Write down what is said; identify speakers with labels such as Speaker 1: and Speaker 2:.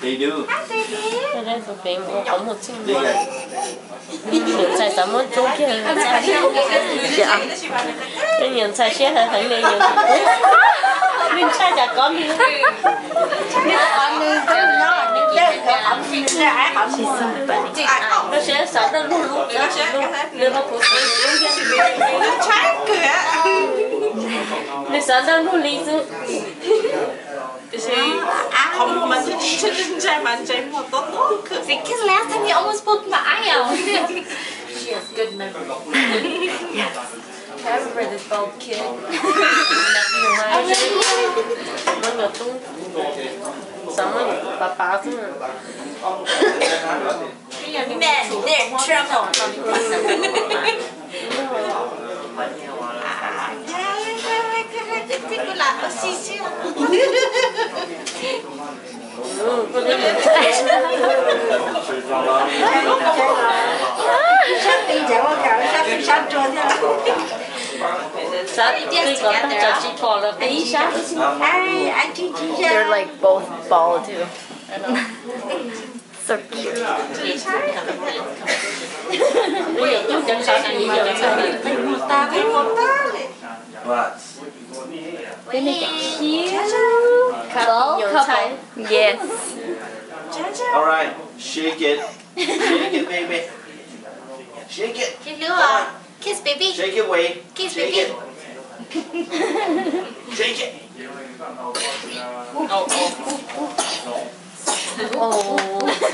Speaker 1: They do.
Speaker 2: Đây đây tụi bé có một sinh viên những trái tắm một chỗ kia dạ cái những trái xe là thấy mình nhiều mình trái chả có mình nó sẽ sợ nó luôn luôn đưa nó phụ
Speaker 3: trái kìa
Speaker 2: nó sợ nó luôn lý do
Speaker 3: không mà chân trái mà trái một tốt tốt
Speaker 4: Because last time you almost poked my eye out.
Speaker 2: she has good memory I remember this bald kid nó ngờ tung sống rồi bà chứ
Speaker 4: Men, they're trouble. They're like both bald too. So cute.
Speaker 1: What?
Speaker 4: They make it cute.
Speaker 2: Couple.
Speaker 4: Yes.
Speaker 1: All right, shake it, baby. Shake it.
Speaker 4: Kiss, baby.
Speaker 1: Shake it, Wade.
Speaker 4: Kiss,
Speaker 1: Shake
Speaker 4: baby.
Speaker 1: it. Shake it.
Speaker 2: Oh.